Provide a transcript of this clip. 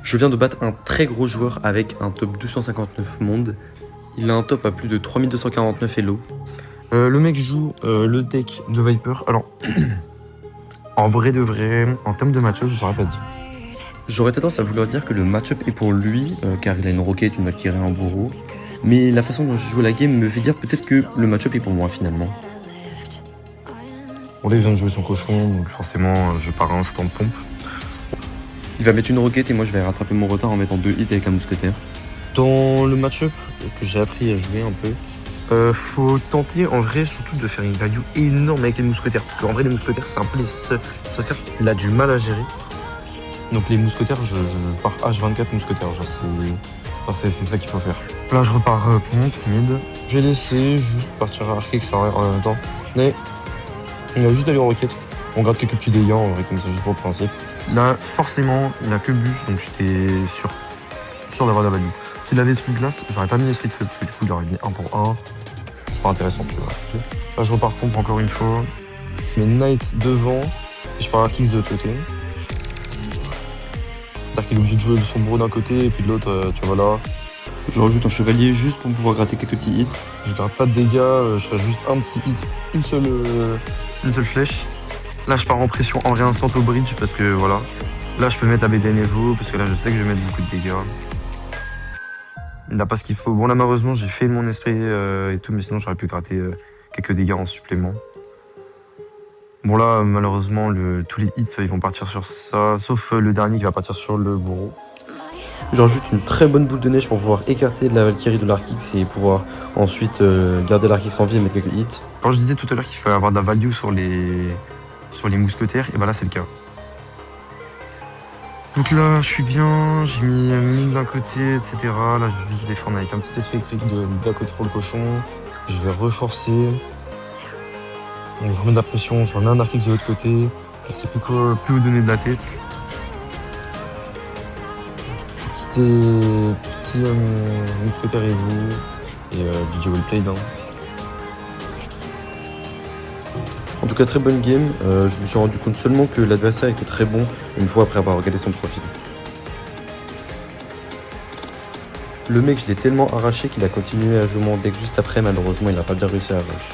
Je viens de battre un très gros joueur avec un top 259 monde. Il a un top à plus de 3249 Elo. Le mec joue le deck de Viper. Alors, en vrai de vrai, en termes de match-up, je saurais pas dire. J'aurais tendance à vouloir dire que le match-up est pour lui, car il a une roquette, une Valkyrie, un bourreau. Mais la façon dont je joue la game me fait dire peut-être que le match-up est pour moi finalement. Bon, là, il vient de jouer son cochon, donc forcément, je pars à instant pompe. Il va mettre une roquette et moi je vais rattraper mon retard en mettant 2 hits avec la mousquetaire. Dans le match-up que j'ai appris à jouer un peu, faut tenter en vrai surtout de faire une value énorme avec les mousquetaires. Parce qu'en vrai, les mousquetaires, c'est un peu les seules cartes qu'il a du mal à gérer. Donc les mousquetaires, je pars H24 mousquetaires. C'est ça qu'il faut faire. Là, je repars pompe, mid. Je vais laisser juste partir à archer en même temps. Mais il a juste aller en roquette. On gratte quelques petits dégâts en vrai, comme ça, juste pour le principe. Là, forcément, il a que bûche, donc j'étais sûr d'avoir la value. S'il avait Split Glace, j'aurais pas mis Esprit de Feu, parce que du coup, il aurait mis 1 pour 1. C'est pas intéressant, tu vois. Là, je repars pompe encore une fois. Je mets Knight devant, et je pars à Kix de l'autre côté. C'est-à-dire qu'il est obligé de jouer son bourreau d'un côté, et puis de l'autre, tu vois là. Je rajoute un chevalier juste pour pouvoir gratter quelques petits hits. Je gratte pas de dégâts, je fais juste un petit hit, une seule flèche. Là, je pars en pression en réinstant au bridge, parce que voilà. Là, je peux mettre la BD Evo, parce que là, je sais que je vais mettre beaucoup de dégâts. Il n'a pas ce qu'il faut. Bon, là, malheureusement, j'ai fait mon esprit et tout, mais sinon, j'aurais pu gratter quelques dégâts en supplément. Bon, là, malheureusement, tous les hits, ils vont partir sur ça, sauf le dernier qui va partir sur le bourreau. Je rajoute une très bonne boule de neige pour pouvoir écarter de la Valkyrie de l'Arkix et pouvoir ensuite garder l'Arkix en vie et mettre quelques hits. Quand je disais tout à l'heure qu'il fallait avoir de la value sur les mousquetaires, et ben là, c'est le cas. Donc là, je suis bien, j'ai mis mine d'un côté, etc. Là, je vais juste défendre avec un petit esprit électrique d'un côté pour le cochon. Je vais reforcer. Donc, je remets de la pression, je remets un Arkix de l'autre côté. Je sais plus où donner de la tête. Petit mousquetaire et vous. Et DJ well played. En tout cas, très bonne game. Je me suis rendu compte seulement que l'adversaire était très bon une fois après avoir regardé son profil. Le mec, je l'ai tellement arraché qu'il a continué à jouer mon deck juste après. Malheureusement, il n'a pas bien réussi à rush.